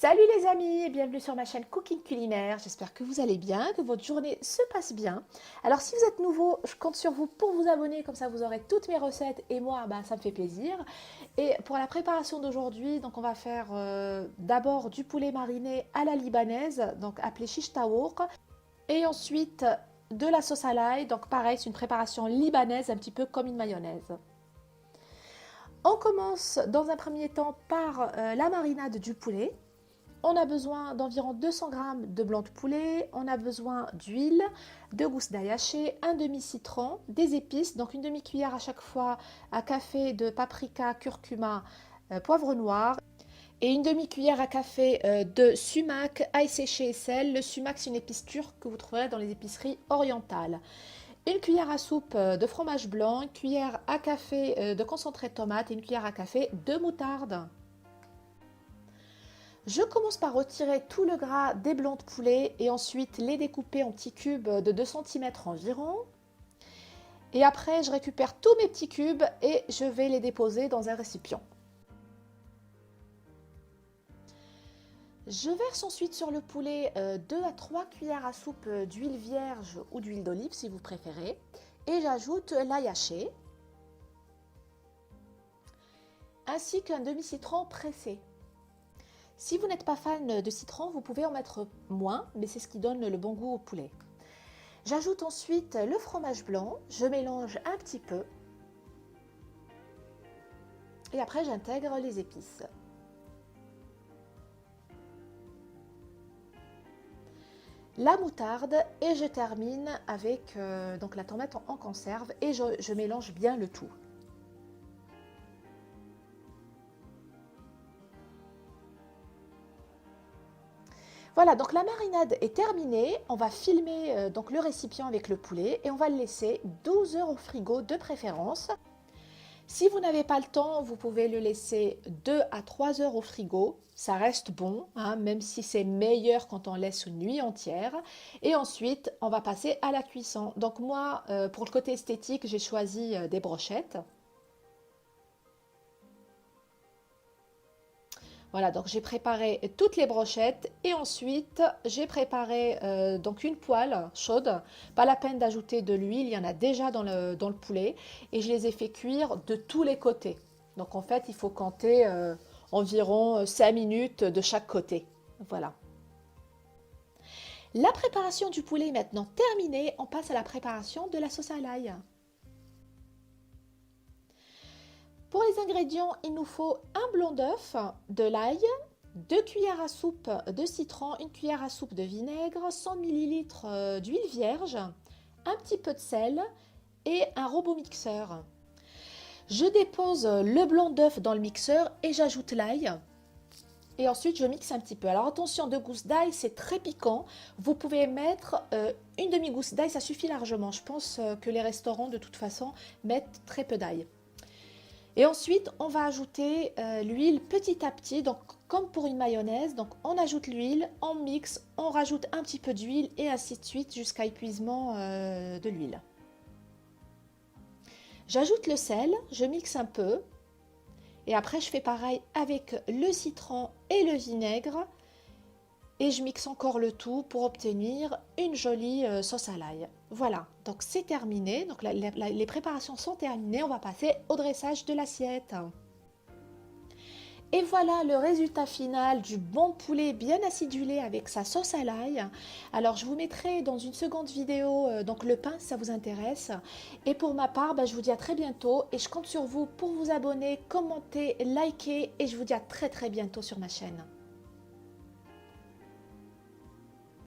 Salut les amis et bienvenue sur ma chaîne Cooking Culinaire. J'espère que vous allez bien, que votre journée se passe bien. Alors si vous êtes nouveau, je compte sur vous pour vous abonner, comme ça vous aurez toutes mes recettes et moi, ça me fait plaisir. Et pour la préparation d'aujourd'hui, donc on va faire d'abord du poulet mariné à la libanaise, donc appelé shish taouk, et ensuite de la sauce à l'ail, donc pareil, c'est une préparation libanaise, un petit peu comme une mayonnaise. On commence dans un premier temps par la marinade du poulet. On a besoin d'environ 200 g de blanc de poulet, on a besoin d'huile, de gousses d'ail hachées, un demi-citron, des épices, donc une demi-cuillère à chaque fois à café de paprika, curcuma, poivre noir et une demi-cuillère à café de sumac, ail séché et sel. Le sumac, c'est une épice turque que vous trouverez dans les épiceries orientales. Une cuillère à soupe de fromage blanc, une cuillère à café de concentré de tomate et une cuillère à café de moutarde. Je commence par retirer tout le gras des blancs de poulet et ensuite les découper en petits cubes de 2 cm environ. Et après, je récupère tous mes petits cubes et je vais les déposer dans un récipient. Je verse ensuite sur le poulet 2 à 3 cuillères à soupe d'huile vierge ou d'huile d'olive si vous préférez. Et j'ajoute l'ail haché ainsi qu'un demi-citron pressé. Si vous n'êtes pas fan de citron, vous pouvez en mettre moins, mais c'est ce qui donne le bon goût au poulet. J'ajoute ensuite le fromage blanc, je mélange un petit peu et après j'intègre les épices. La moutarde et je termine avec donc la tomate en conserve et je mélange bien le tout. Voilà, donc la marinade est terminée. On va filmer donc le récipient avec le poulet et on va le laisser 12 heures au frigo de préférence. Si vous n'avez pas le temps, vous pouvez le laisser 2 à 3 heures au frigo. Ça reste bon, hein, même si c'est meilleur quand on laisse une nuit entière. Et ensuite, on va passer à la cuisson. Donc moi, pour le côté esthétique, j'ai choisi des brochettes. Voilà, donc j'ai préparé toutes les brochettes et ensuite j'ai préparé donc une poêle chaude. Pas la peine d'ajouter de l'huile, il y en a déjà dans le poulet et je les ai fait cuire de tous les côtés. Donc en fait, il faut compter environ 5 minutes de chaque côté. Voilà. La préparation du poulet est maintenant terminée. On passe à la préparation de la sauce à l'ail. Pour les ingrédients, il nous faut un blanc d'œuf, de l'ail, 2 cuillères à soupe de citron, une cuillère à soupe de vinaigre, 100 ml d'huile vierge, un petit peu de sel et un robot mixeur. Je dépose le blanc d'œuf dans le mixeur et j'ajoute l'ail. Et ensuite, je mixe un petit peu. Alors attention, 2 gousses d'ail, c'est très piquant. Vous pouvez mettre une demi-gousse d'ail, ça suffit largement. Je pense que les restaurants, de toute façon, mettent très peu d'ail. Et ensuite, on va ajouter l'huile petit à petit, donc comme pour une mayonnaise. Donc on ajoute l'huile, on mixe, on rajoute un petit peu d'huile et ainsi de suite jusqu'à épuisement de l'huile. J'ajoute le sel, je mixe un peu et après je fais pareil avec le citron et le vinaigre et je mixe encore le tout pour obtenir une jolie sauce à l'ail. Voilà, donc c'est terminé, donc les préparations sont terminées, on va passer au dressage de l'assiette. Et voilà le résultat final du bon poulet bien acidulé avec sa sauce à l'ail. Alors je vous mettrai dans une seconde vidéo donc le pain si ça vous intéresse. Et pour ma part, je vous dis à très bientôt et je compte sur vous pour vous abonner, commenter, liker et je vous dis à très bientôt sur ma chaîne.